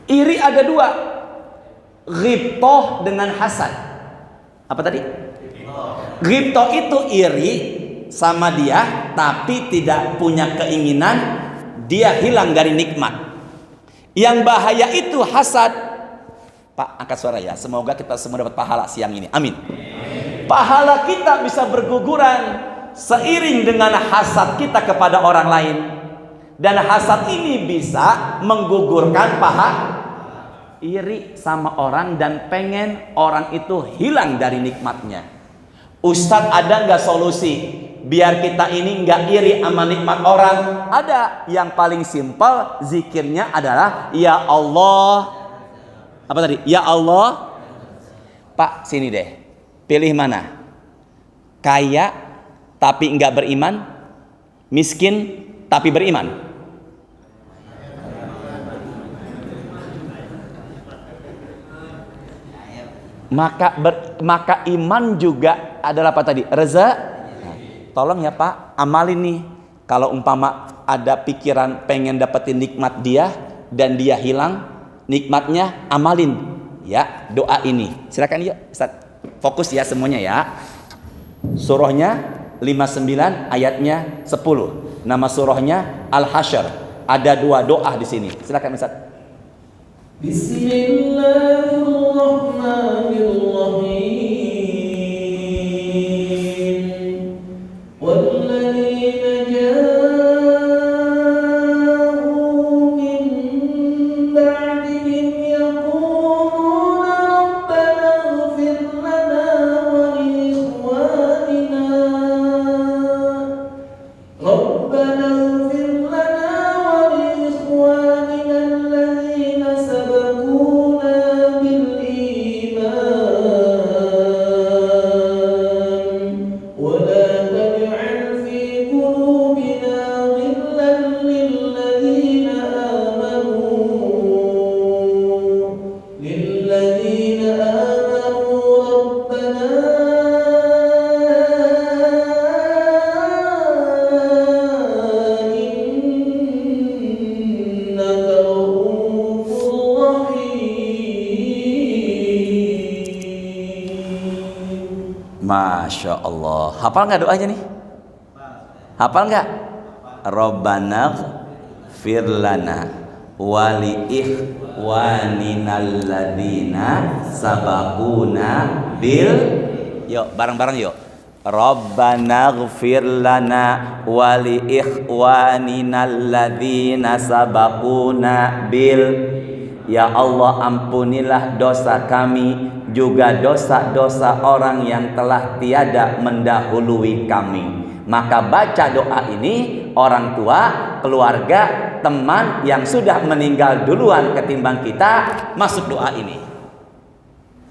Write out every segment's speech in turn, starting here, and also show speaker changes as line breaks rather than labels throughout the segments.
Iri ada dua, ghibtoh dengan hasad. Apa tadi? Ghibtoh itu iri sama dia, tapi tidak punya keinginan dia hilang dari nikmat. Yang bahaya itu hasad. Pak, angkat suara ya. Semoga kita semua dapat pahala siang ini. Amin. Pahala kita bisa berguguran seiring dengan hasad kita kepada orang lain. Dan hasad ini bisa menggugurkan iri sama orang dan pengen orang itu hilang dari nikmatnya. Ustadz, ada nggak solusi biar kita ini nggak iri sama nikmat orang? Ada. Yang paling simpel zikirnya adalah ya Allah. Apa tadi? Ya Allah. Pak, sini deh. Pilih mana? Kaya tapi nggak beriman, miskin tapi beriman. Maka iman juga adalah apa tadi? Reza. Nah, tolong ya Pak, amalin nih. Kalau umpama ada pikiran pengen dapetin nikmat dia dan dia hilang nikmatnya, amalin ya doa ini. Silakan yuk Ustaz. Fokus ya semuanya ya. Surahnya 59 ayatnya 10. Nama surahnya Al-Hasyr. Ada dua doa di sini. Silakan Ustaz.
Bismillahirrahmanirrahim. Walladzina ja'u min ba'dihim yaquluna rabbana ighfir lana wa li ikhwanina rabbana ighfir lana wa li ikhwanina alladhina sabaquna bil iman wa la taj'al fi qulubina ghillan lil ladzina amanu rabbana innaka ra'ufur rahim.
Masya Allah. Hafal nggak doanya nih? Hafal nggak? Rabbana firlana wali ikhwanina alladzina sabaquna bil. Yuk bareng-bareng yuk. Rabbana ighfir lana wali ikhwanina alladzina sabaquna bil. Ya Allah, ampunilah dosa kami juga dosa-dosa orang yang telah tiada mendahului kami. Maka baca doa ini orang tua, keluarga, teman yang sudah meninggal duluan ketimbang kita masuk doa ini.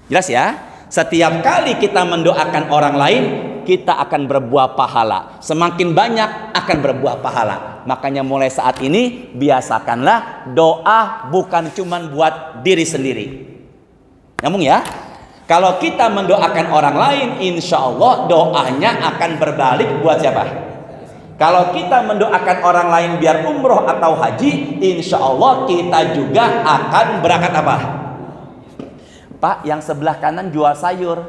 Jelas ya? Setiap kali kita mendoakan orang lain, kita akan berbuah pahala. Semakin banyak akan berbuah pahala. Makanya mulai saat ini biasakanlah doa bukan cuma buat diri sendiri. Nyambung ya? Kalau kita mendoakan orang lain, insya Allah doanya akan berbalik buat siapa? Kalau kita mendoakan orang lain biar umroh atau haji, insya Allah kita juga akan berangkat apa? Pak, yang sebelah kanan jual sayur,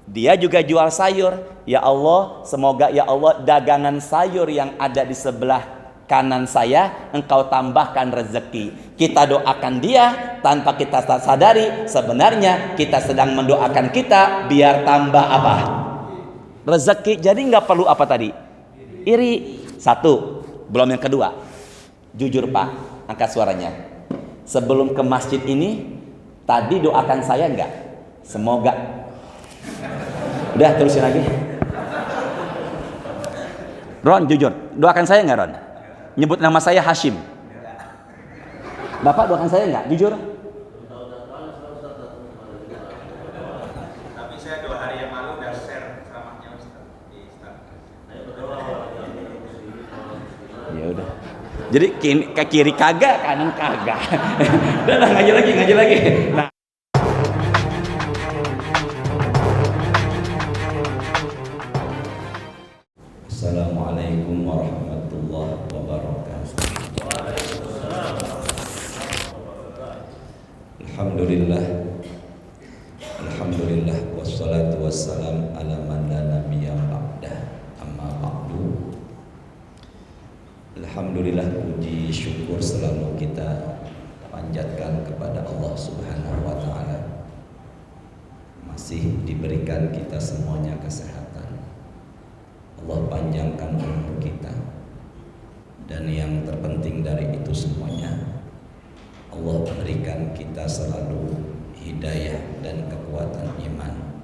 dia juga jual sayur. Ya Allah, semoga ya Allah dagangan sayur yang ada di sebelah kanan saya Engkau tambahkan rezeki. Kita doakan dia tanpa kita sadari sebenarnya kita sedang mendoakan kita biar tambah apa? Rezeki. Jadi nggak perlu apa tadi? Iri. Satu. Belum yang kedua. Jujur Pak, angkat suaranya. Sebelum ke masjid ini tadi doakan saya enggak? Semoga. Udah terusin lagi. Ron, jujur, doakan saya enggak Ron? Nyebut nama saya Hashim. Bapak doakan saya enggak? Jujur.
Tapi saya 2 hari yang lalu udah share ceramahnya Ustaz di Instagram.
Ya udah. Jadi ke kiri kagak, kanan kagak. Udah lah, ngaji lagi. Nah. Assalamualaikum warahmatullahi wabarakatuh. Alhamdulillah, Alhamdulillah, wassalatu wassalam ala man la nabiyya ba'dah, amma ba'du. Alhamdulillah, puji syukur selalu kita panjatkan kepada Allah Subhanahu wa ta'ala. Masih diberikan kita semuanya kesehatan, Allah panjangkan umur kita, dan yang terpenting dari itu semuanya, Allah berikan kita selalu hidayah dan kekuatan iman,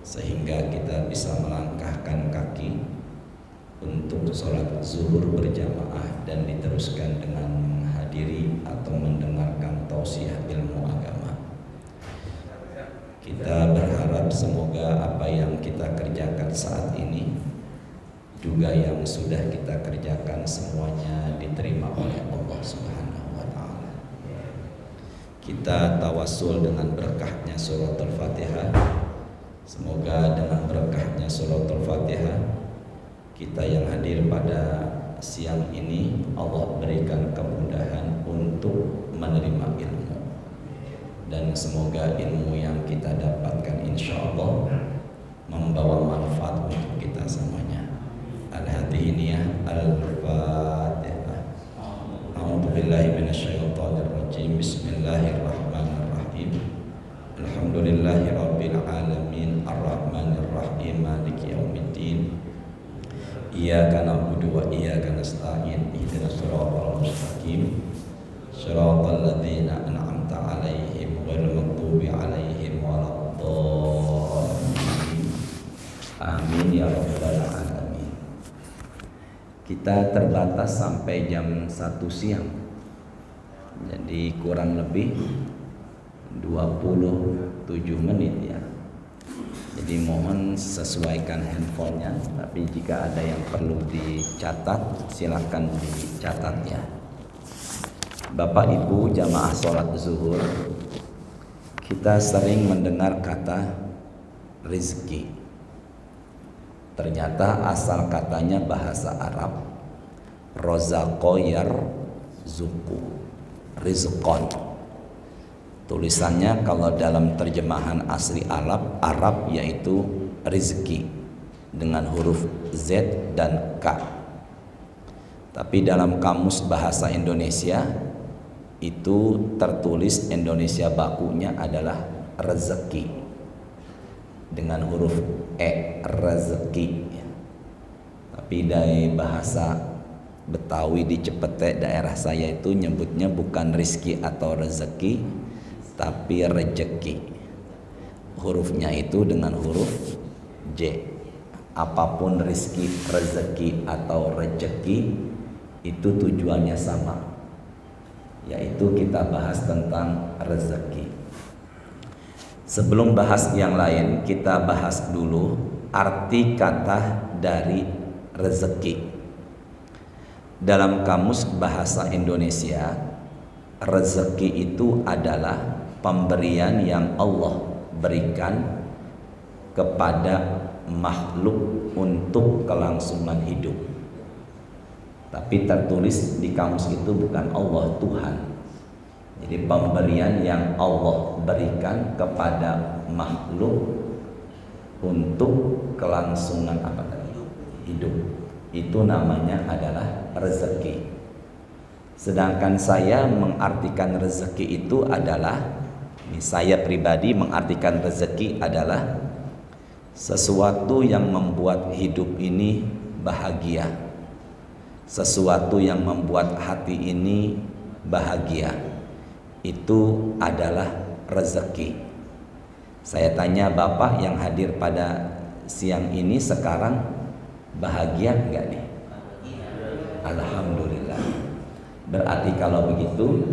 sehingga kita bisa melangkahkan kaki untuk sholat zuhur berjamaah dan diteruskan dengan menghadiri atau mendengarkan tausiah ilmu agama. Kita berharap semoga apa yang kita kerjakan saat ini, juga yang sudah kita kerjakan, semuanya diterima oleh Allah Subhanahu wa ta'ala. Kita tawasul dengan berkahnya suratul Fatihah. Semoga dengan berkahnya suratul Fatihah, kita yang hadir pada siang ini, Allah berikan kemudahan untuk menerima ilmu, dan semoga ilmu yang kita dapatkan insya Allah membawa manfaat untuk kita semuanya. Al-Hadiniyah Al-Fatihah. A'udzubillahi minasyaitonirrajim. Bismillahirrahmanirrahim. Alhamdulillahi rabbil alamin, arrahmanirrahim, maliki yaumiddin. Iyyaka na'budu wa iyyaka nasta'in. Ihdinas siratal mustaqim. Shiratal ladzina an'amta 'alaihim ghairil maghdubi 'alaihim waladdallin. Amin ya rabbal alamin. Kita terbatas sampai jam 1 siang. Jadi kurang lebih 27 menit ya. Jadi mohon sesuaikan handphonenya. Tapi jika ada yang perlu dicatat, silakan dicatat ya. Bapak Ibu jamaah sholat zuhur, kita sering mendengar kata rizki. Ternyata asal katanya bahasa Arab, rozaqo yarzuqu, rizqon. Tulisannya kalau dalam terjemahan asli Arab yaitu rizki dengan huruf Z dan K. Tapi dalam kamus bahasa Indonesia itu tertulis Indonesia bakunya adalah rezeki dengan huruf E, rezeki. Tapi dari bahasa Betawi di Cepete daerah saya itu nyebutnya bukan rizki atau rezeki, tapi rejeki. Hurufnya itu dengan huruf J. Apapun rizki, rezeki atau rejeki, itu tujuannya sama, yaitu kita bahas tentang rezeki. Sebelum bahas yang lain, kita bahas dulu arti kata dari rezeki. Dalam kamus bahasa Indonesia, rezeki itu adalah pemberian yang Allah berikan kepada makhluk untuk kelangsungan hidup. Tapi tertulis di kamus itu bukan Allah, Tuhan. Jadi pemberian yang Allah berikan kepada makhluk untuk kelangsungan apa tadi? Hidup. Itu namanya adalah rezeki. Sedangkan saya mengartikan rezeki itu adalah, saya pribadi mengartikan rezeki adalah sesuatu yang membuat hidup ini bahagia, sesuatu yang membuat hati ini bahagia. Itu adalah rezeki. Saya tanya Bapak yang hadir pada siang ini sekarang, bahagia enggak nih? Alhamdulillah. Berarti kalau begitu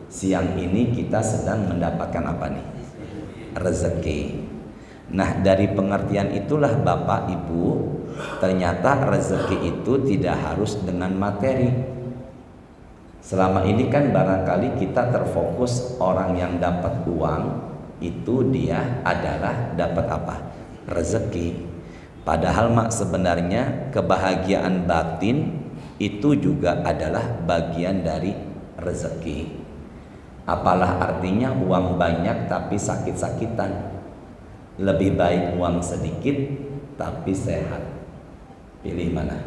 siang ini kita sedang mendapatkan apa nih? Rezeki. Nah, dari pengertian itulah Bapak Ibu, ternyata rezeki itu tidak harus dengan materi. Selama ini kan barangkali kita terfokus orang yang dapat uang itu dia adalah dapat apa? Rezeki. Padahal sebenarnya kebahagiaan batin itu juga adalah bagian dari rezeki. Apalah artinya uang banyak tapi sakit-sakitan? Lebih baik uang sedikit tapi sehat. Pilih mana?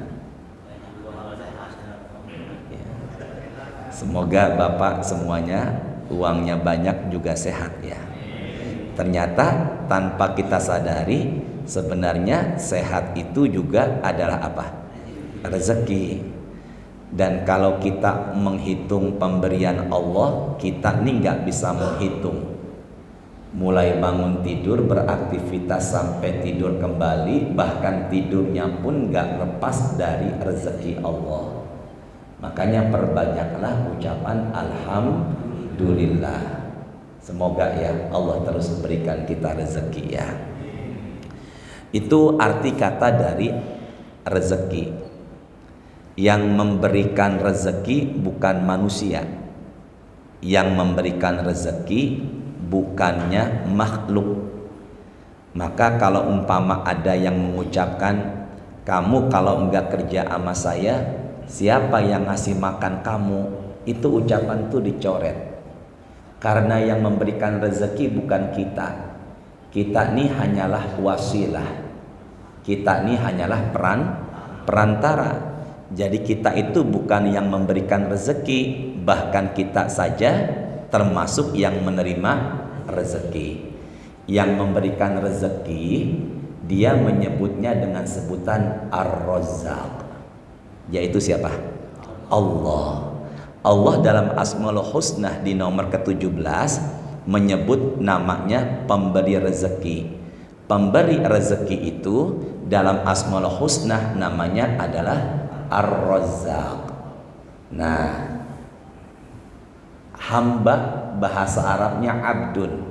Ya. Semoga Bapak semuanya uangnya banyak juga sehat ya. Ternyata tanpa kita sadari sebenarnya sehat itu juga adalah apa? Rezeki. Dan kalau kita menghitung pemberian Allah, kita nih nggak bisa menghitung. Mulai bangun tidur, beraktivitas sampai tidur kembali, bahkan tidurnya pun nggak lepas dari rezeki Allah. Makanya perbanyaklah ucapan Alhamdulillah. Semoga ya Allah terus berikan kita rezeki ya. Itu arti kata dari rezeki. Yang memberikan rezeki bukan manusia. Yang memberikan rezeki bukannya makhluk. Maka kalau umpama ada yang mengucapkan, kamu kalau enggak kerja sama saya, siapa yang ngasih makan kamu? Itu ucapan itu dicoret. Karena yang memberikan rezeki bukan kita. Kita ini hanyalah wasilah. Kita ini hanyalah perantara. Jadi kita itu bukan yang memberikan rezeki, bahkan kita saja termasuk yang menerima rezeki. Yang memberikan rezeki, dia menyebutnya dengan sebutan Ar-Razzaq, yaitu siapa? Allah. Allah dalam Asmaul Husna di nomor ke-17 menyebut namanya pemberi rezeki. Pemberi rezeki itu dalam Asmaul Husna namanya adalah Ar-Razzaq. Nah, hamba bahasa Arabnya abdun.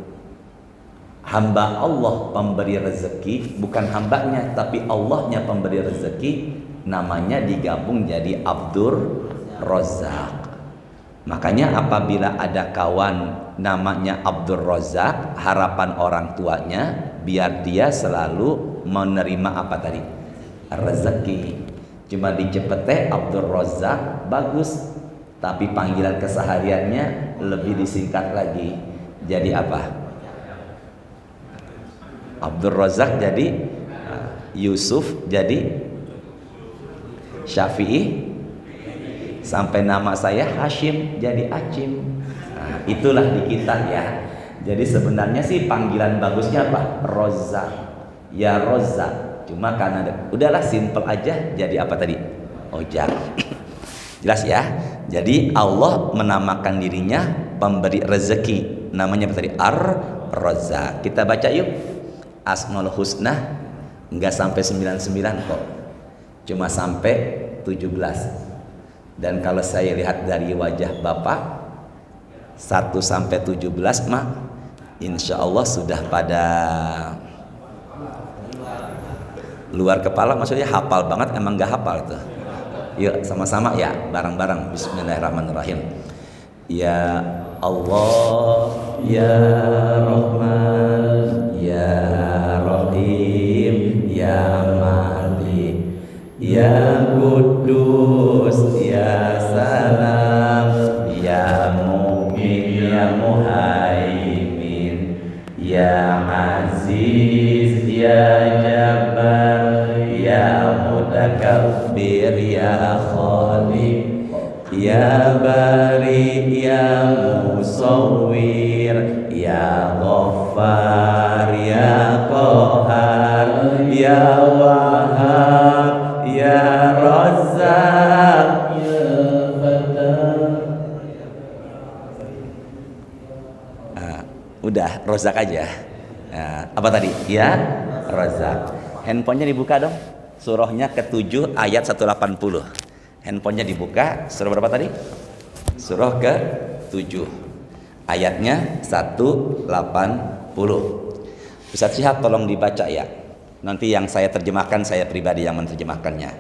Hamba Allah pemberi rezeki, bukan hambanya tapi Allahnya pemberi rezeki, namanya digabung jadi Abdur Razzaq. Makanya apabila ada kawan namanya Abdur Razzaq, harapan orang tuanya biar dia selalu menerima apa tadi? Rezeki. Cuma dicepeteh Abdur Razzaq bagus, tapi panggilan kesehariannya lebih disingkat lagi. Jadi apa? Abdur Razzaq jadi Yusuf, jadi Syafi'i, sampai nama saya Hashim jadi Acim. Nah, itulah di kita ya. Jadi sebenarnya sih panggilan bagusnya apa? Razzaq. Ya Razzaq. Cuma karena udahlah simple aja jadi apa tadi? Ojak. Jelas ya. Jadi Allah menamakan dirinya pemberi rezeki. Namanya apa tadi? Ar-Razzaq. Kita baca yuk. Asmaul Husna enggak sampai 99 kok. Cuma sampai 17. Dan kalau saya lihat dari wajah Bapak 1 sampai 17 mah insya Allah sudah pada luar kepala, maksudnya hafal banget. Emang gak hafal tuh. Yuk sama-sama ya, bareng-bareng. Bismillahirrahmanirrahim. Ya Allah, Ya Rahman, Ya Rahim, Ya Malik, Ya Kudus, Ya Salam, Ya Mu'min, Ya Muhaimin, Ya Aziz, Ya Jabbar, Ya Mutakabbir, Ya Khaliq, Ya Bari, Ya Musawwir, Ya Ghaffar, Ya Qahar, Ya Wahhab, Ya Razzaq,
Ya Fatah.
Udah Razzaq aja. Apa tadi? Ya Razzaq. Handphonenya dibuka dong. Surahnya ke-7 ayat 180. Handphonenya dibuka. Surah berapa tadi? Surah ke-7 ayatnya 180. Ustaz Syihab tolong dibaca ya. Nanti yang saya terjemahkan, saya pribadi yang menerjemahkannya.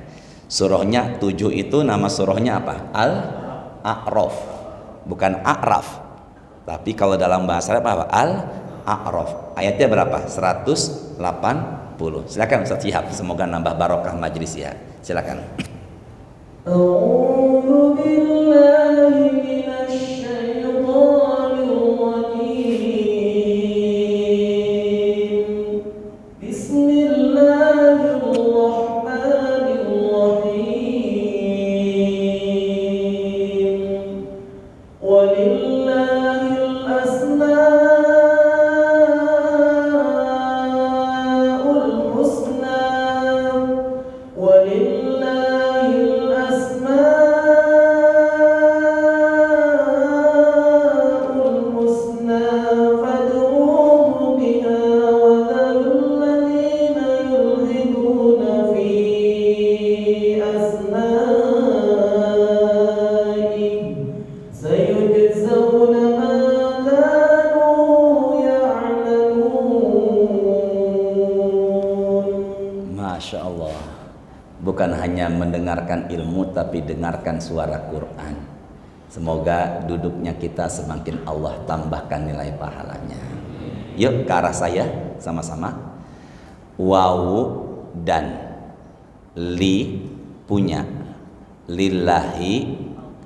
Surahnya 7 itu nama surahnya apa? Al-A'raf, bukan A'raf. Tapi kalau dalam bahasa Arab apa? Al-A'raf. Ayatnya berapa? 180. Silakan Ustaz Syihab, semoga nambah barokah majelis ya. Silakan.
أعوذ بالله من الشيطان walillahil asmaul husna walillahil asmaul husna fad'uhu biha wa dharul ladina yulhiduna fi asma'i sayujzauna ma kanu ya'lamun.
Masya Allah. Bukan hanya mendengarkan ilmu, tapi dengarkan suara Quran. Semoga duduknya kita semakin Allah tambahkan nilai pahalanya. Yuk ke arah saya sama-sama. Wawu dan li punya, lillahi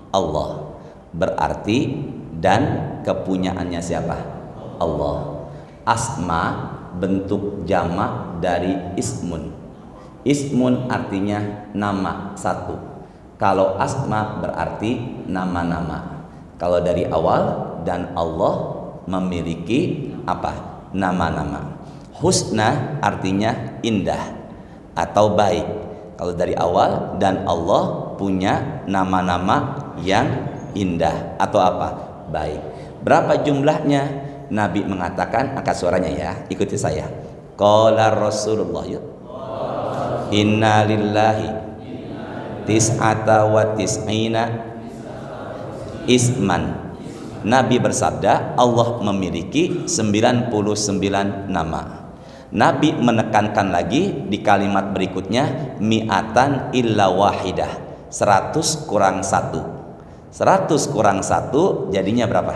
Allah, berarti dan kepunyaannya siapa? Allah. Asma bentuk jamak dari ismun. Ismun artinya nama satu. Kalau asma berarti nama-nama. Kalau dari awal, dan Allah memiliki apa? Nama-nama. Husna artinya indah atau baik. Kalau dari awal, dan Allah punya nama-nama yang indah atau apa? Baik. Berapa jumlahnya? Nabi mengatakan, angkat suaranya ya, ikuti saya. Qala Rasulullah, yuk. Inna lillahi tis'ata wa tis'ina isman. Nabi bersabda, Allah memiliki 99 nama. Nabi menekankan lagi di kalimat berikutnya, mi'atan illa wahidah, 100 kurang 1. 100 kurang 1 jadinya berapa?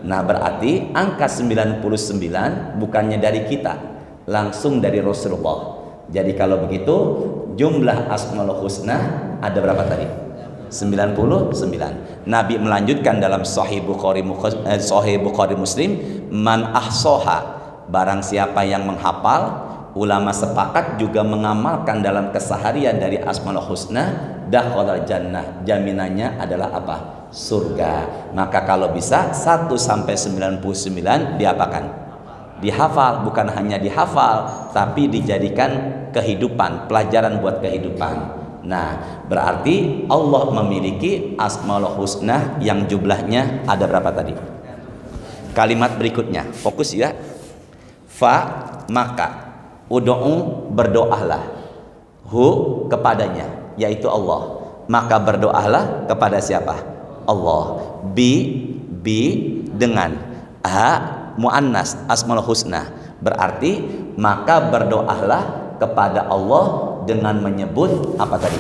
Nah, berarti angka 99 bukannya dari kita, langsung dari Rasulullah. Jadi kalau begitu, jumlah Asmaul Husna ada berapa tadi? 99. Nabi melanjutkan dalam Sahih Bukhari Muslim, man ahsoha, barang siapa yang menghafal, ulama sepakat juga mengamalkan dalam keseharian dari Asmaul Husna, dakhalal jannah, jaminannya adalah apa? Surga. Maka kalau bisa 1 sampai 99 diapakan? Dihafal. Bukan hanya dihafal, tapi dijadikan kehidupan, pelajaran buat kehidupan. Nah, berarti Allah memiliki Asmaul Husna yang jumlahnya ada berapa tadi? Kalimat berikutnya, fokus ya. Fa, maka, ud'u, berdoalah, hu, kepadanya, yaitu Allah. Maka berdoalah kepada siapa? Allah. Bi, dengan. Ha, muannas, Asmaul Husna, berarti maka berdoalah kepada Allah dengan menyebut apa tadi?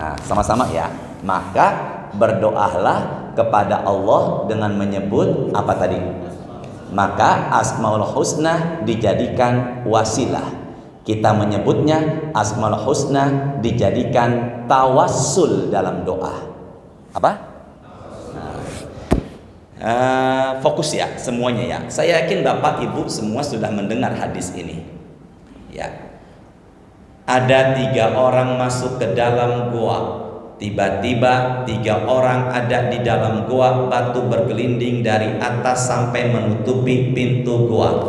Nah, sama-sama ya. Maka berdoalah kepada Allah dengan menyebut apa tadi? Maka Asmaul Husna dijadikan wasilah. Kita menyebutnya Asmaul Husna dijadikan tawassul dalam doa. Apa? Fokus ya semuanya ya. Saya yakin Bapak Ibu semua sudah mendengar hadis ini. Ya. Ada 3 orang masuk ke dalam gua. Tiba-tiba 3 orang ada di dalam gua, batu bergelinding dari atas sampai menutupi pintu gua.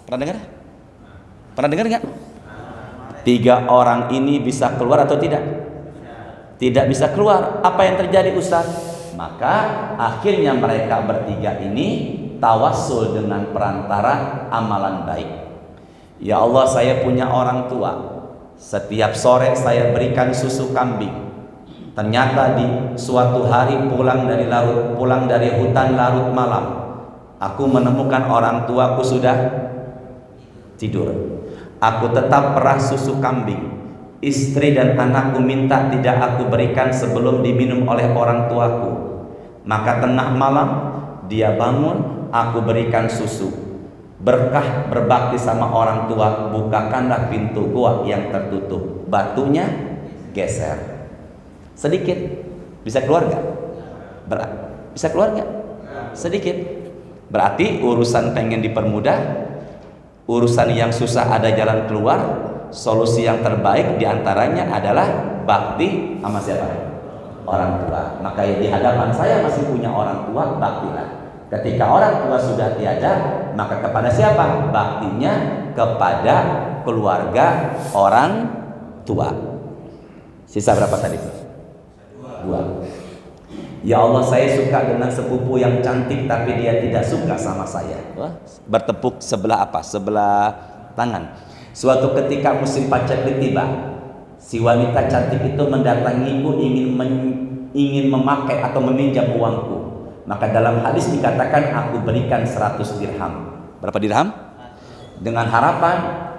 Pernah dengar? Pernah dengar nggak? 3 orang ini bisa keluar atau tidak? Tidak bisa keluar. Apa yang terjadi, Ustaz? Maka akhirnya mereka bertiga ini tawassul dengan perantara amalan baik. Ya Allah, saya punya orang tua. Setiap sore saya berikan susu kambing. Ternyata di suatu hari pulang dari hutan larut malam, aku menemukan orang tuaku sudah tidur. Aku tetap perah susu kambing. Istri dan anakku minta tidak aku berikan sebelum diminum oleh orang tuaku. Maka tengah malam dia bangun, aku berikan susu. Berkah berbakti sama orang tua, bukakanlah pintu gua yang tertutup. Batunya geser sedikit. Bisa keluar gak? Bisa keluar gak? Sedikit. Berarti urusan pengen dipermudah, urusan yang susah ada jalan keluar. Solusi yang terbaik diantaranya adalah bakti sama siapa? orang tua. Maka di hadapan saya masih punya orang tua, baktilah. Ketika orang tua sudah tiada, maka kepada siapa? Baktinya kepada keluarga orang tua. Sisa berapa tadi? 2. Ya Allah, saya suka dengan sepupu yang cantik tapi dia tidak suka sama saya. Wah, bertepuk sebelah apa? Sebelah tangan. Suatu ketika musim paceklik tiba, si wanita cantik itu mendatangiku ingin memakai atau meminjam uangku. Maka dalam hadis dikatakan aku berikan 100 dirham. Berapa dirham? Dengan harapan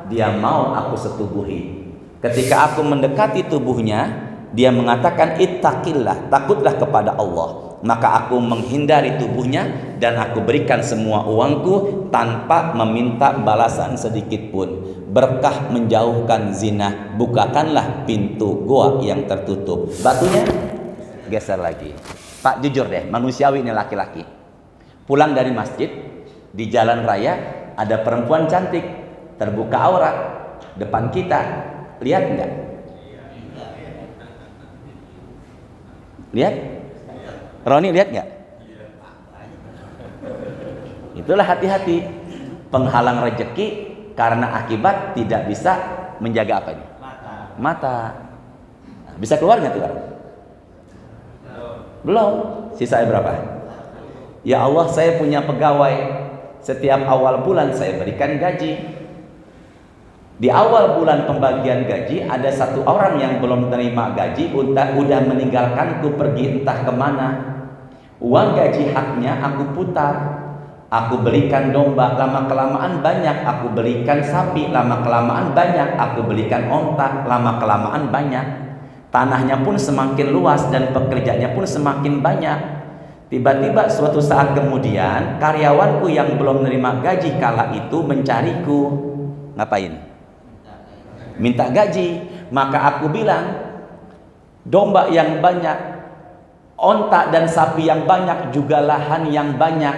dia mau aku setubuhi. Ketika aku mendekati tubuhnya, dia mengatakan ittaqillah, takutlah kepada Allah. Maka aku menghindari tubuhnya dan aku berikan semua uangku tanpa meminta balasan sedikit pun. Berkah menjauhkan zina, bukakanlah pintu goa yang tertutup. Batunya geser lagi. Pak, jujur deh, manusiawi ini laki-laki. Pulang dari masjid, di jalan raya ada perempuan cantik, terbuka aurat depan kita. Lihat enggak? Lihat? Roni lihat enggak? Itulah hati-hati. Penghalang rezeki karena akibat tidak bisa menjaga apa ini? Mata. Nah, bisa keluar nggak tuh orang? Belum. Sisanya berapa? Ya Allah, saya punya pegawai. Setiap awal bulan saya berikan gaji. Di awal bulan pembagian gaji ada satu orang yang belum terima gaji, udah meninggalkanku pergi entah kemana. Uang gaji haknya aku putar. Aku belikan domba, lama kelamaan banyak. Aku belikan sapi, lama kelamaan banyak. Aku belikan onta, lama kelamaan banyak. Tanahnya pun semakin luas dan pekerjanya pun semakin banyak. Tiba-tiba suatu saat kemudian karyawanku yang belum menerima gaji kala itu mencariku. Ngapain? Minta gaji. Maka aku bilang, domba yang banyak, onta dan sapi yang banyak, juga lahan yang banyak,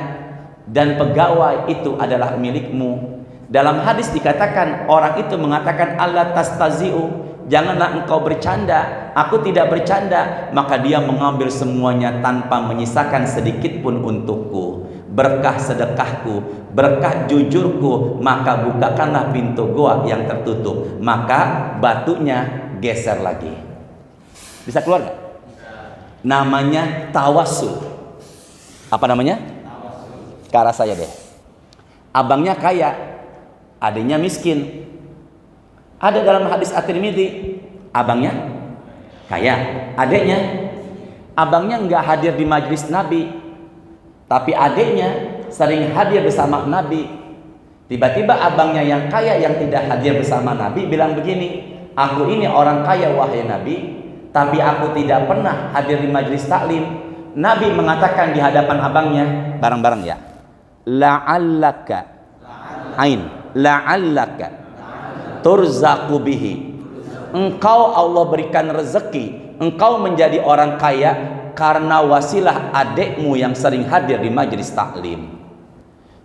dan pegawai itu adalah milikmu. Dalam hadis dikatakan, orang itu mengatakan Allah tastazi'u, janganlah engkau bercanda, aku tidak bercanda. Maka dia mengambil semuanya tanpa menyisakan sedikit pun untukku. Berkah sedekahku, berkah jujurku, maka bukakanlah pintu goa yang tertutup. Maka batunya geser lagi. Bisa keluar gak? Namanya tawassul. Apa namanya? Ke arah saya deh. Abangnya kaya, adiknya miskin. Ada dalam hadis At-Tirmidzi, abangnya kaya, adiknya, abangnya nggak hadir di majelis Nabi, tapi adiknya sering hadir bersama Nabi. Tiba-tiba abangnya yang kaya yang tidak hadir bersama Nabi bilang begini, aku ini orang kaya wahai Nabi, tapi aku tidak pernah hadir di majelis taklim. Nabi mengatakan di hadapan abangnya, bareng-bareng ya, la'allaka ain, la'allaka turzaqu bihi, engkau Allah berikan rezeki, engkau menjadi orang kaya karena wasilah adikmu yang sering hadir di majelis taklim.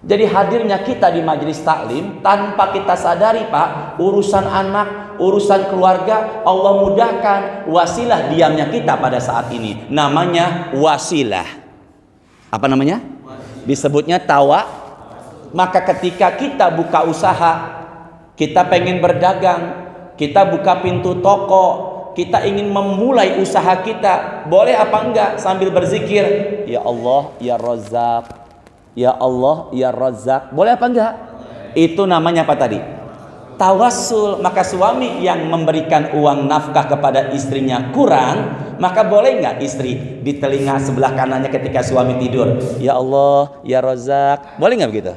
Jadi hadirnya kita di majelis taklim tanpa kita sadari, Pak, urusan anak, urusan keluarga Allah mudahkan. Wasilah diamnya kita pada saat ini namanya wasilah. Apa namanya? Disebutnya tawa. Maka ketika kita buka usaha, kita pengen berdagang, kita buka pintu toko, kita ingin memulai usaha kita, boleh apa enggak sambil berzikir, ya Allah ya Razzaq, ya Allah ya Razzaq, boleh apa enggak? Itu namanya apa tadi? Tawassul. Maka suami yang memberikan uang nafkah kepada istrinya kurang, maka boleh enggak istri di telinga sebelah kanannya ketika suami tidur, ya Allah ya Razzaq, boleh enggak begitu?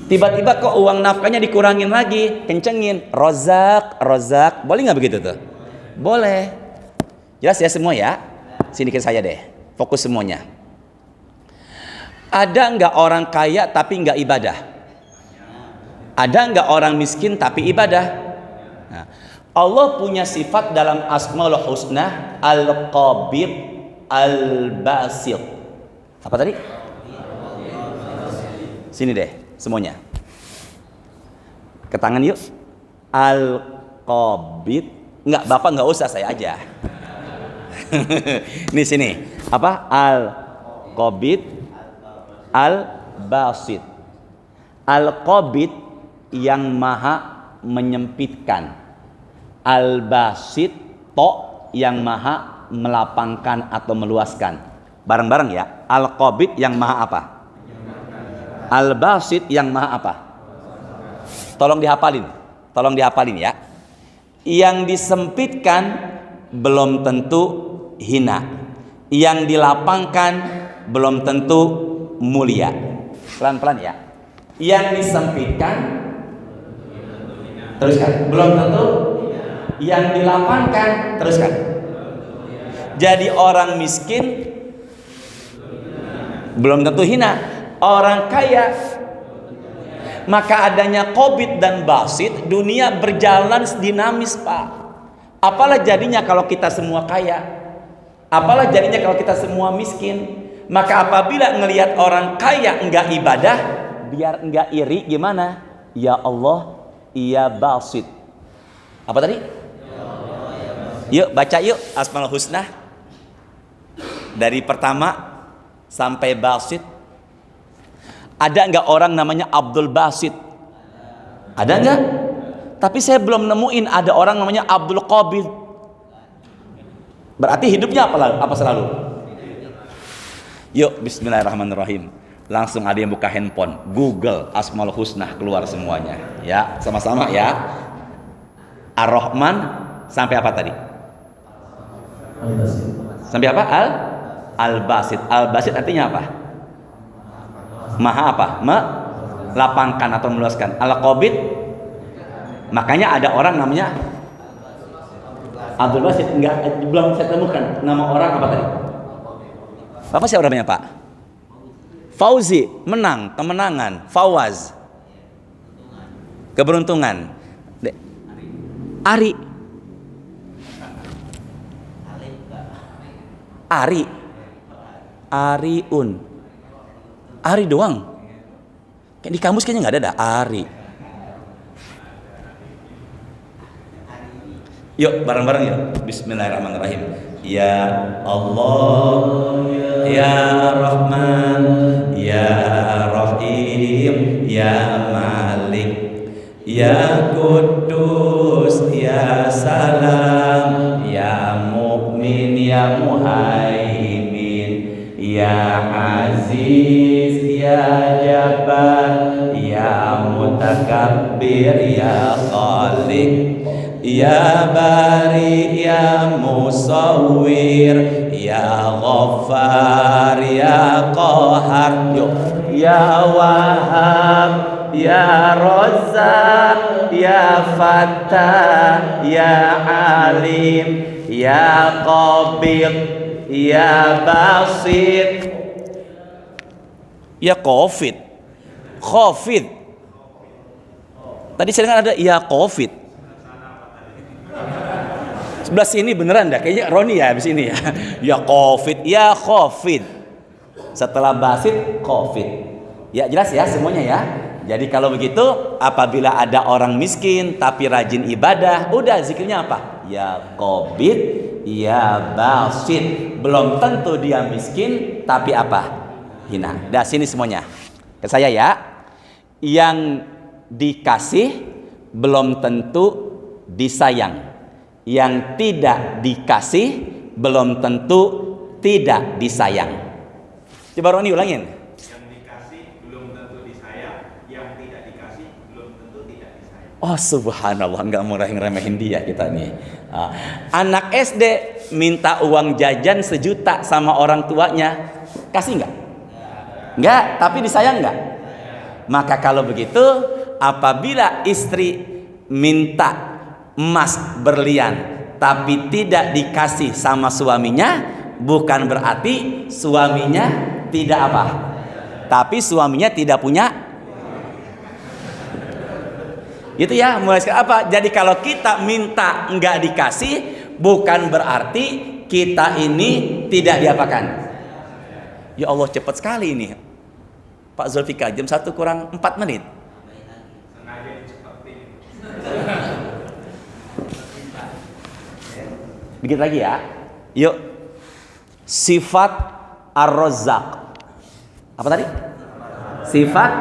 Tiba-tiba kok uang nafkahnya dikurangin lagi, kencengin, Razzaq, Razzaq, boleh nggak begitu tuh? Boleh. Jelas ya semua ya? Sini ke saya deh, fokus semuanya. Ada nggak orang kaya tapi nggak ibadah? Ada nggak orang miskin tapi ibadah? Nah, Allah punya sifat dalam Asmaul Husna, Al-Qabid, Al-Basit. Apa tadi? Sini deh semuanya, ke tangan yuk. Al-Qabid, Enggak, Bapak enggak usah, saya aja. Ini sini. Apa? Al-Qabid, Al-Basit. Al-Qabid yang maha menyempitkan. Al-Basit yang maha melapangkan atau meluaskan. Bareng-bareng ya. Al-Qabid yang maha apa? Al-Basit yang maha apa? Tolong dihafalin ya. Yang disempitkan belum tentu hina, yang dilapangkan belum tentu mulia. Pelan-pelan ya. Yang disempitkan teruskan, belum tentu. Yang dilapangkan teruskan. Jadi orang miskin belum tentu hina, orang kaya. Maka adanya Qabid dan Basit, dunia berjalan dinamis, Pak. Apalah jadinya kalau kita semua kaya? Apalah jadinya kalau kita semua miskin? Maka apabila ngelihat orang kaya enggak ibadah, biar enggak iri, gimana? Ya Allah, ya Basit. Apa tadi? Yuk baca yuk Asmaul Husna dari pertama sampai Basit. Ada enggak orang namanya Abdul Basit? Ada enggak? Tapi saya belum nemuin ada orang namanya Abdul Qabid. Berarti hidupnya apa selalu? Yuk bismillahirrahmanirrahim. Langsung ada yang buka handphone, Google Asmaul Husna, keluar semuanya. Ya, sama-sama ya. Ar-Rahman sampai apa tadi? Sampai apa? Al-Basit. Al-Basit artinya apa? Maha apa? Melapangkan atau meluaskan. Al-Qabid, makanya ada orang namanya Abdul Basit. Enggak, belum saya temukan nama orang apa tadi? Bapak siapa namanya Pak? Fauzi, menang, kemenangan. Fawaz, keberuntungan. Ari, Ariun, Ari doang. Kayak di kamus kayaknya nggak ada Ari. Yuk bareng-bareng yuk. Bismillahirrahmanirrahim. Ya Allah, ya Rahman, ya Rahim, ya Malik, ya Kudus, ya Salam, ya Mukmin, ya Muhaimin, ya Aziz, ya Jabbar, ya Mutakabbir, ya Khaliq, ya Bari, ya Musawwir, ya Ghaffar, ya Qahar, ya Wahhab, ya Razzaq, ya Fattah, ya Alim, ya Qabid, ya Basit, ya Covid. Tadi saya dengar ada ya Covid. Sebelah sini beneran dah, kayaknya Roni ya habis ini ya. Ya Covid, ya Covid. Setelah Basit, Covid. Ya jelas ya semuanya ya. Jadi kalau begitu, apabila ada orang miskin tapi rajin ibadah, udah zikirnya apa? Ya Qabid, ya Basit. Belum tentu dia miskin, tapi apa? Hina. Dah sini semuanya. Ke saya ya. Yang dikasih belum tentu disayang. Yang tidak dikasih belum tentu tidak disayang. Coba Roni ulangin.
Yang dikasih belum tentu disayang, yang tidak dikasih belum tentu tidak disayang.
Oh subhanallah, nggak mau remehin dia kita nih. Anak SD minta uang jajan 1 juta sama orang tuanya, kasih nggak? Nggak, tapi disayang nggak? Maka kalau begitu, apabila istri minta emas berlian tapi tidak dikasih sama suaminya, bukan berarti suaminya tidak apa, tapi suaminya tidak punya. Itu ya, mulai sekarang apa? Jadi kalau kita minta enggak dikasih, bukan berarti kita ini tidak diapakan. Ya Allah, cepat sekali ini Pak Zulfikar, jam 1 kurang 4 menit. Dikit lagi ya. Yuk. Sifat Ar-Razzaq. Apa tadi? Sifat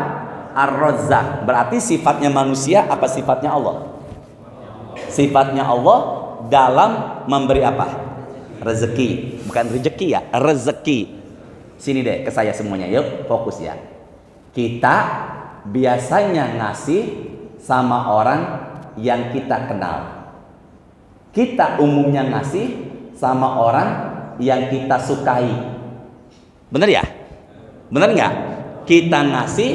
Ar-Razzaq. Berarti sifatnya manusia apa sifatnya Allah? Sifatnya Allah dalam memberi apa? Rezeki. Bukan rezeki ya, rezeki. Sini deh ke saya semuanya, yuk fokus ya. Kita biasanya ngasih sama orang yang kita kenal. Kita umumnya ngasih sama orang yang kita sukai. Bener ya? Bener nggak? Kita ngasih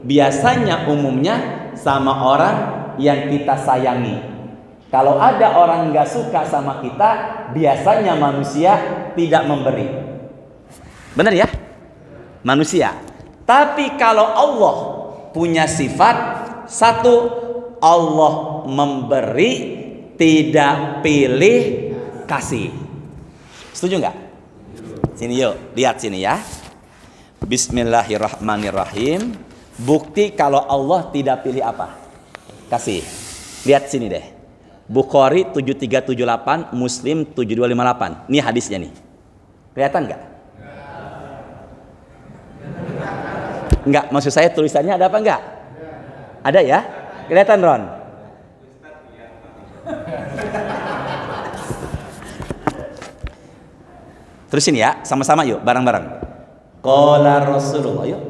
biasanya umumnya sama orang yang kita sayangi. Kalau ada orang nggak suka sama kita, biasanya manusia tidak memberi. Benar ya? Manusia. Tapi kalau Allah punya sifat satu, Allah memberi, tidak pilih, kasih. Setuju nggak? Sini yuk, lihat sini ya. Bismillahirrahmanirrahim. Bukti kalau Allah tidak pilih apa? Kasih. Lihat sini deh. Bukhari 7378, Muslim 7258. Ini hadisnya nih. Kelihatan nggak? Enggak, maksud saya tulisannya ada apa enggak? Ada ya? Kelihatan Ron? Terusin ya, sama-sama yuk, bareng-bareng. Qala Rasulullah, yuk.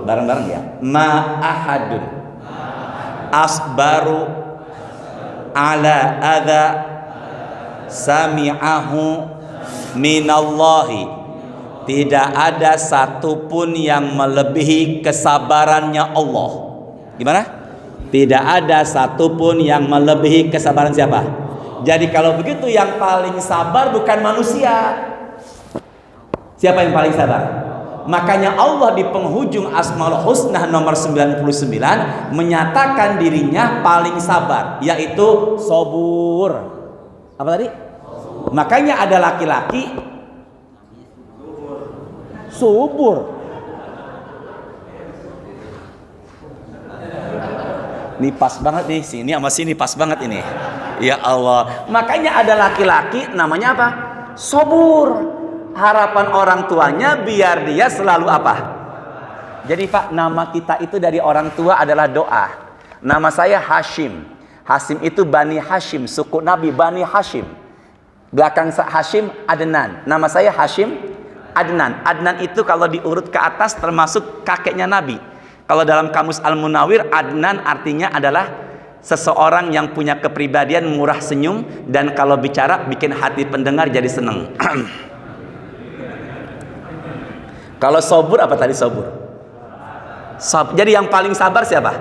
Bareng-bareng ya. Ma ahadun asbaru ala adha sami'ahu minallahi. Tidak ada satupun yang melebihi kesabarannya Allah. Gimana? Tidak ada satupun yang melebihi kesabaran siapa? Jadi kalau begitu yang paling sabar bukan manusia. Siapa yang paling sabar? Makanya Allah di penghujung Asmaul Husna nomor 99 menyatakan dirinya paling sabar, yaitu sobur. Apa tadi? Makanya ada laki-laki subur. Ini pas banget nih, sini sama sini pas banget ini. Ya Allah. Makanya ada laki-laki namanya apa? Sobur. Harapan orang tuanya biar dia selalu apa? Jadi Pak, nama kita itu dari orang tua adalah doa. Nama saya Hashim. Hashim itu Bani Hashim, suku Nabi Bani Hashim. Belakang Hashim Adnan. Nama saya Hashim Adnan. Adnan itu kalau diurut ke atas termasuk kakeknya Nabi. Kalau dalam kamus Al-Munawir, Adnan artinya adalah seseorang yang punya kepribadian murah senyum dan kalau bicara bikin hati pendengar jadi seneng. Kalau sobur apa tadi sobur? Jadi yang paling sabar siapa?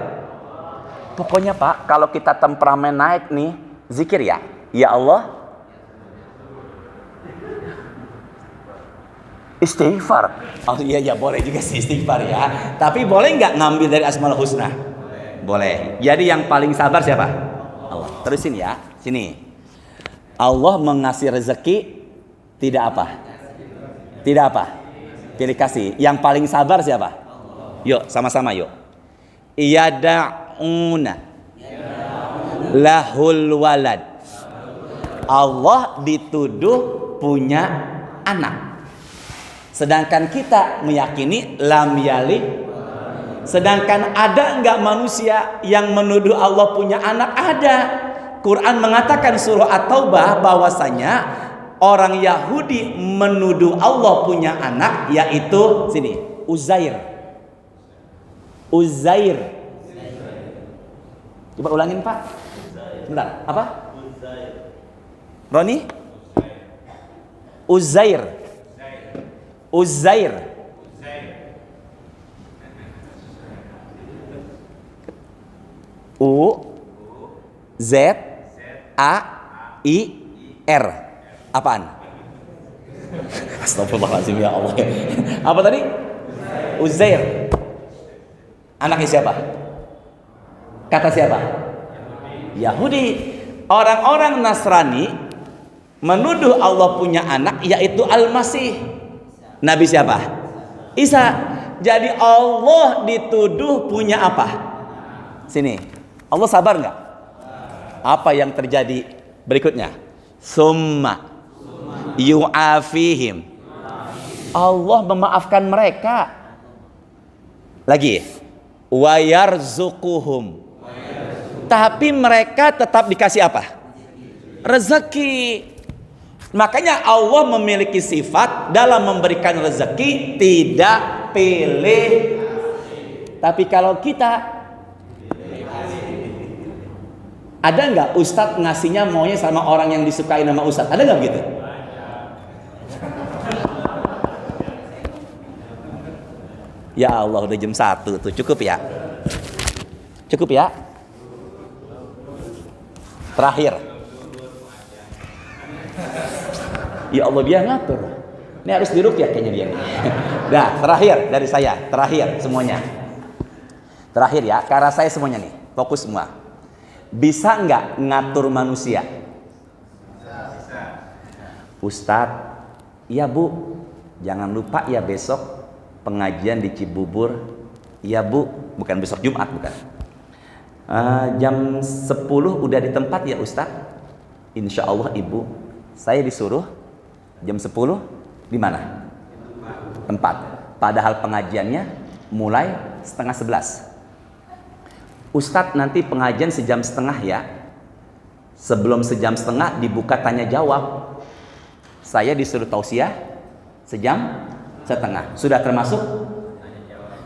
Pokoknya Pak, kalau kita temperamen naik nih, zikir ya. Ya Allah, istighfar. Oh iya ya boleh juga sih istighfar ya. Tapi boleh nggak ngambil dari Asmaul Husna? Boleh. Jadi yang paling sabar siapa? Allah. Terusin ya. Sini. Allah mengasih rezeki tidak apa? Tidak apa? Pilih kasih. Yang paling sabar siapa? Yuk sama-sama yuk. Yada'una lahul walad. Allah dituduh punya anak. Sedangkan kita meyakini lam yalid. Sedangkan ada enggak manusia yang menuduh Allah punya anak? Ada. Quran mengatakan surah At-Taubah bahwasanya orang Yahudi menuduh Allah punya anak, yaitu sini Uzair. Uzair. Coba ulangin Pak. Sebentar. Apa? Roni? Uzair. Uzair. U Z A I R. Apaan? Astagfirullahaladzim ya Allah. Apa tadi? Uzair. Anaknya siapa? Kata siapa? Yahudi. Orang-orang Nasrani menuduh Allah punya anak, yaitu Al-Masih. Nabi siapa? Isa. Jadi Allah dituduh punya apa? Sini. Allah sabar nggak? Apa yang terjadi berikutnya? Summa yu'afihim. Allah memaafkan mereka. Lagi. Wa yarzuquhum. Tapi mereka tetap dikasih apa? Rezeki. Makanya Allah memiliki sifat dalam memberikan rezeki tidak pilih. Tapi kalau kita, ada nggak Ustadz ngasihnya maunya sama orang yang disukai nama Ustadz? Ada nggak begitu? Ya Allah, udah jam 1 tuh, cukup ya? Cukup ya? Terakhir. Ya Allah, dia ngatur. Ini harus diruqyah kayaknya dia. Nah, terakhir dari saya, terakhir semuanya. Terakhir ya, ke arah saya semuanya nih, fokus semua. Bisa nggak ngatur manusia? Ustadz, iya Bu, jangan lupa ya besok pengajian di Cibubur. Iya Bu, bukan besok Jumat, bukan. Jam 10 udah di tempat ya Ustadz. Insya Allah Ibu, saya disuruh jam 10 di mana? Tempat. Padahal pengajiannya mulai setengah 11. Ustadz, nanti pengajian sejam setengah ya. Sebelum sejam setengah dibuka tanya jawab. Saya disuruh tausiah sejam setengah. Sudah termasuk?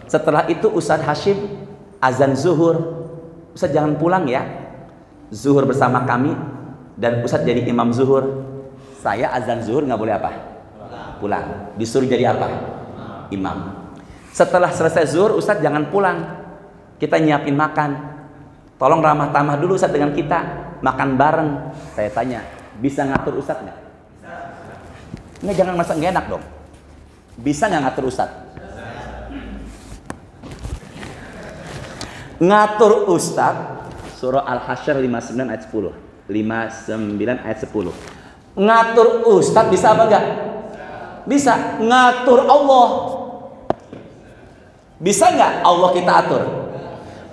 Setelah itu Ustadz Hashim azan zuhur. Ustadz jangan pulang ya. Zuhur bersama kami. Dan Ustadz jadi imam zuhur. Saya azan zuhur nggak boleh apa? Pulang. Disuruh jadi apa? Imam. Setelah selesai zuhur Ustadz jangan pulang. Kita nyiapin makan. Tolong ramah tamah dulu Ustadz dengan kita. Makan bareng. Saya tanya, bisa ngatur Ustadz nggak? Nggak, jangan merasa nggak enak dong. Bisa nggak ngatur Ustadz? Ngatur Ustadz, surah Al-Hasyr 59 ayat 10. 59 ayat 10. Ngatur Ustadz bisa apa enggak? Bisa. Ngatur Allah. Bisa nggak Allah kita atur?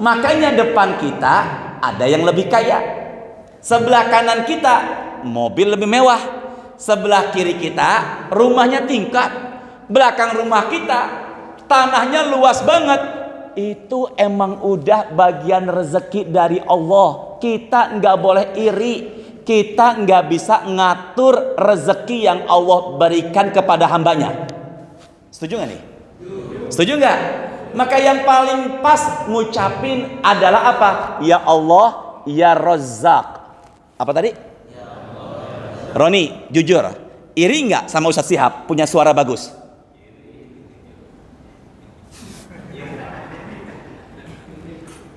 Makanya depan kita ada yang lebih kaya. Sebelah kanan kita mobil lebih mewah. Sebelah kiri kita rumahnya tingkat. Belakang rumah kita tanahnya luas banget. Itu emang udah bagian rezeki dari Allah. Kita nggak boleh iri. Kita nggak bisa ngatur rezeki yang Allah berikan kepada hambanya. Setuju nggak nih? Setuju nggak? Maka yang paling pas ngucapin adalah apa? Ya Allah, ya Razzaq. Apa tadi? Ya Allah. Roni, jujur, iri nggak sama Ustadz Shihab punya suara bagus?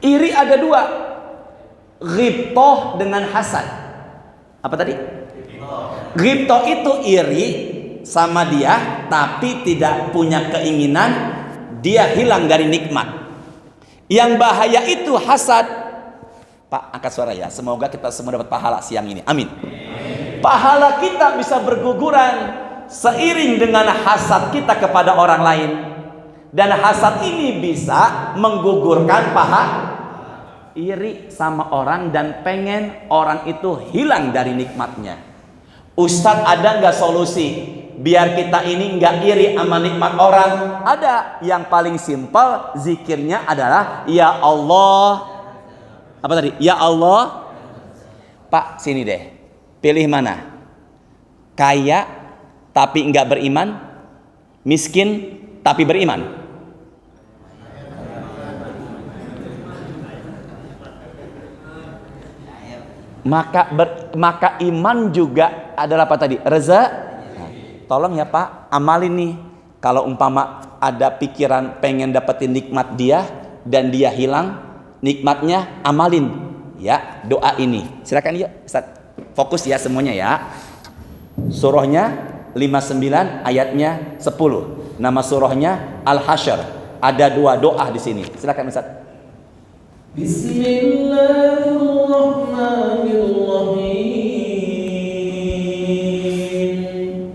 Iri ada dua, ghibtoh dengan hasad. Apa tadi? Ghibtoh itu iri sama dia, tapi tidak punya keinginan dia hilang dari nikmat. Yang bahaya itu hasad. Pak, angkat suara ya. Semoga kita semua dapat pahala siang ini. Amin. Pahala kita bisa berguguran seiring dengan hasad kita kepada orang lain. Dan hasad ini bisa menggugurkan pahala. Iri sama orang dan pengen orang itu hilang dari nikmatnya. Ustadz, ada nggak solusi biar kita ini nggak iri sama nikmat orang? Ada. Yang paling simpel zikirnya adalah ya Allah. Apa tadi? Ya Allah. Pak, sini deh. Pilih mana? Kaya tapi nggak beriman, miskin tapi beriman. Maka iman juga adalah apa tadi? Reza. Tolong ya Pak, amalin nih. Kalau umpama ada pikiran pengen dapetin nikmat dia dan dia hilang nikmatnya, amalin ya doa ini. Silakan yuk Ustaz. Fokus ya semuanya ya. Surahnya 59 ayatnya 10. Nama surahnya Al-Hasyr. Ada dua doa di sini. Silakan Ustaz.
Bismillahirrahmanirrahim.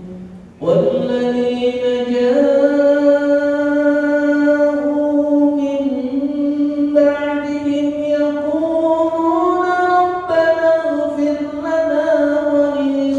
Walladzina ja'u min ba'dihim yaquluna rabbana ighfir lana wa li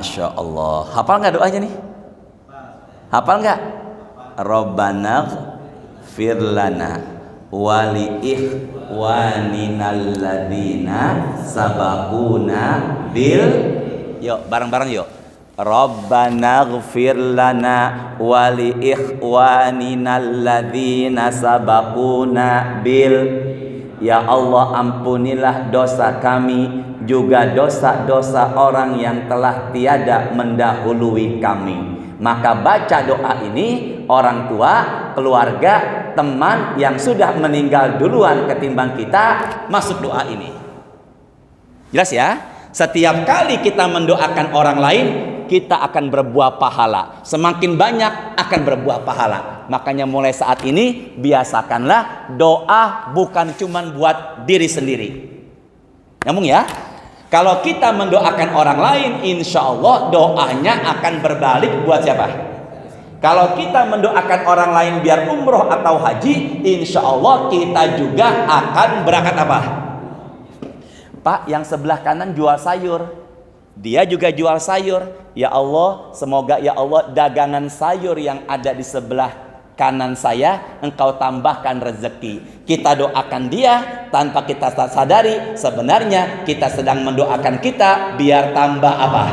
Masya Allah. Hafal nggak doanya nih? Hafal nggak? Rabbana ighfir lana wali ikhwaninal ladzina sabaquna bil. Yuk bareng-bareng yuk. Rabbana ighfir lana wali ikhwaninal ladzina sabaquna bil. Ya Allah, ampunilah dosa kami juga dosa-dosa orang yang telah tiada mendahului kami. Maka baca doa ini orang tua, keluarga, teman yang sudah meninggal duluan ketimbang kita masuk doa ini. Jelas ya? Setiap kali kita mendoakan orang lain, kita akan berbuah pahala. Semakin banyak akan berbuah pahala. Makanya mulai saat ini biasakanlah doa bukan cuma buat diri sendiri. Nyambung ya? Kalau kita mendoakan orang lain, insya Allah doanya akan berbalik buat siapa? Kalau kita mendoakan orang lain biar umroh atau haji, insya Allah kita juga akan berangkat apa? Pak, yang sebelah kanan jual sayur, dia juga jual sayur. Ya Allah, semoga ya Allah dagangan sayur yang ada di sebelah kanan saya Engkau tambahkan rezeki. Kita doakan dia tanpa kita sadari sebenarnya kita sedang mendoakan kita biar tambah apa?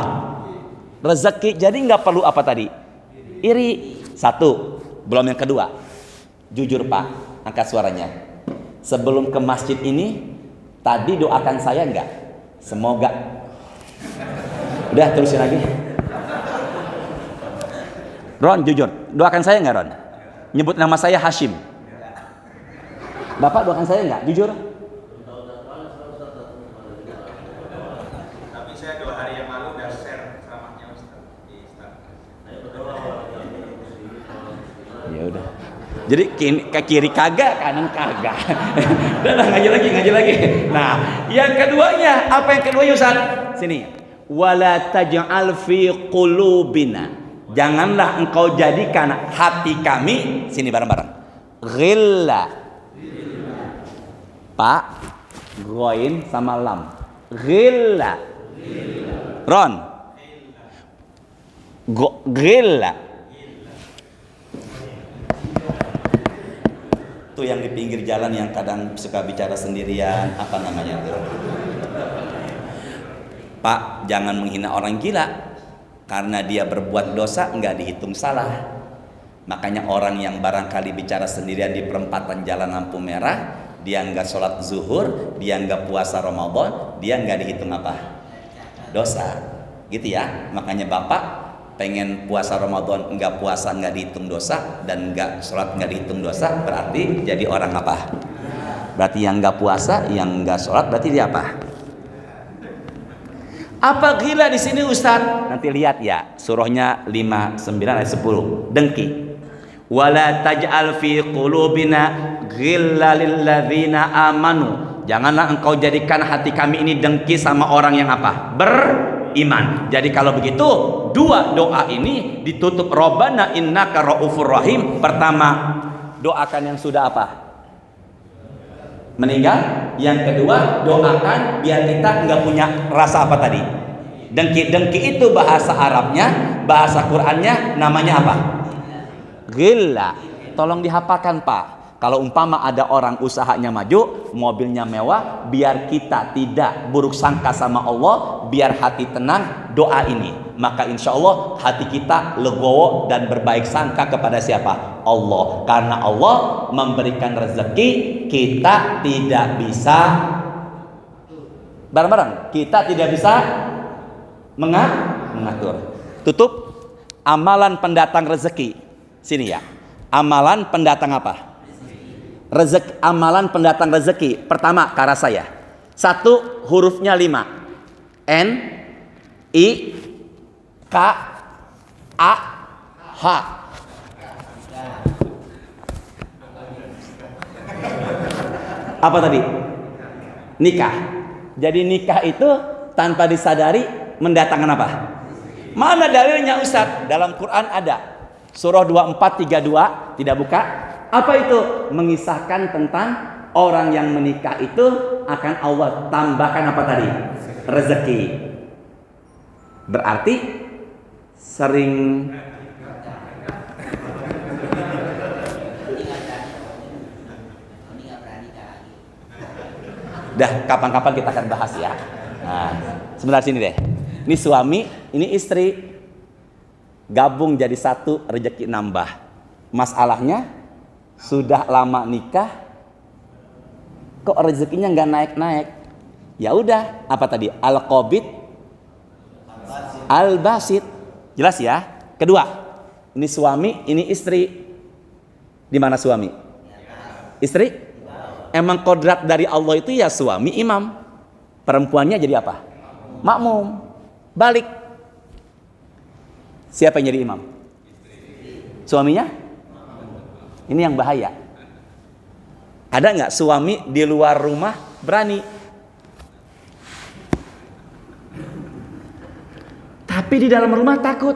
Rezeki. Jadi nggak perlu apa tadi? Iri. Satu. Belum yang kedua. Jujur Pak, angkat suaranya. Sebelum ke masjid ini tadi doakan saya nggak? Semoga. Udah terusin lagi. Ron, jujur, doakan saya nggak Ron? Nyebut nama saya Hashim. Bapak doakan saya nggak? Jujur.
Tapi saya 2 hari yang lalu udah share ceramahnya Ustaz di Instagram.
Ya udah. Jadi ke kiri kagak, kanan kagak. Udah ngaji lagi. Nah, yang keduanya apa yang kedua Ustaz? Sini. Wala taj'al fi qulubina. Janganlah engkau jadikan hati kami, sini bareng-bareng, ghilla. Pak, goin sama lam. Ghilla. Ron. Ghilla. Tuh yang di pinggir jalan yang kadang suka bicara sendirian, apa namanya? Pak, jangan menghina orang gila. Karena dia berbuat dosa enggak dihitung salah. Makanya orang yang barangkali bicara sendirian di perempatan jalan lampu merah, dia enggak sholat zuhur, dia enggak puasa Ramadan, dia enggak dihitung apa? Dosa. Gitu ya. Makanya Bapak pengen puasa Ramadan enggak puasa enggak dihitung dosa, dan enggak sholat enggak dihitung dosa, berarti jadi orang apa? Berarti yang enggak puasa, yang enggak sholat, berarti dia apa? Apa gila di sini Ustaz? Nanti lihat ya, surahnya 59 ayat 10. Dengki. Wala taj'al fi qulubina ghillal lil ladzina amanu. Janganlah engkau jadikan hati kami ini dengki sama orang yang apa? Beriman. Jadi kalau begitu, dua doa ini ditutup Rabbana innaka raufur rahim. Pertama, doakan yang sudah apa? Meninggal. Yang kedua, doakan biar kita nggak punya rasa apa tadi? Dengki itu bahasa Arabnya, bahasa Qurannya namanya apa? Ghilla. Tolong dihafalkan Pak. Kalau umpama ada orang usahanya maju, mobilnya mewah, biar kita tidak buruk sangka sama Allah, biar hati tenang, doa ini. Maka insya Allah hati kita legowo dan berbaik sangka kepada siapa? Allah. Karena Allah memberikan rezeki, kita tidak bisa bareng-bareng. Kita tidak bisa mengatur. Tutup. Amalan pendatang rezeki. Sini ya. Amalan pendatang apa? Rezeki. Amalan pendatang rezeki. Pertama, cara saya. 1 hurufnya 5. N, I, K, A, H. Apa tadi? Nikah. Jadi nikah itu tanpa disadari mendatangkan apa? Mana dalilnya Ustaz? Dalam Quran ada. Surah 2432, tidak buka. Apa itu? Mengisahkan tentang orang yang menikah itu akan Allah tambahkan apa tadi? Rezeki. Berarti sering dah kapan-kapan kita akan bahas ya. Nah, sebentar sini deh. Ini suami, ini istri gabung jadi satu, rezeki nambah. Masalahnya sudah lama nikah, kok rezekinya nggak naik-naik? Ya udah, apa tadi? Al-Qabid, Al-Basit. Jelas ya? Kedua, ini suami, ini istri. Di mana suami? Istri? Emang kodrat dari Allah itu ya suami imam. Perempuannya jadi apa? Makmum. Balik. Siapa yang jadi imam? Suaminya? Ini yang bahaya. Ada nggak suami di luar rumah berani? Tapi di dalam rumah takut.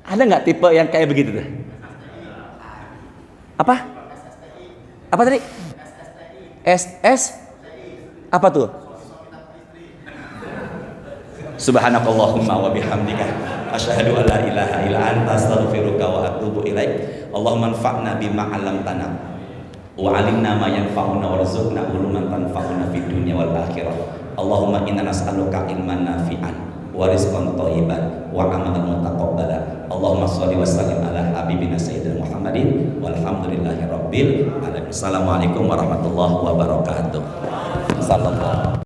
Ada nggak tipe yang kayak begitu tuh? Apa? Apa tadi? SS? Apa tuh? Subhanakallahumma wa bihamdika asyhadu an la ilaha illa anta astaghfiruka wa atubu ilaik. Allahumma anfa'na bima 'allamtana wa 'allimna ma yanfa'una warzuqna uluman tanfa'una fid dunya wal akhirah. Allahumma inna nas'aluka ilman nafi'an wa rizqan thayyiban wa amalan mutaqabbala. Allahumma shalli wa sallim ala habibina sayyidina Muhammadin walhamdulillahi rabbil alamin. Assalamualaikum warahmatullahi wabarakatuh. Sallallahu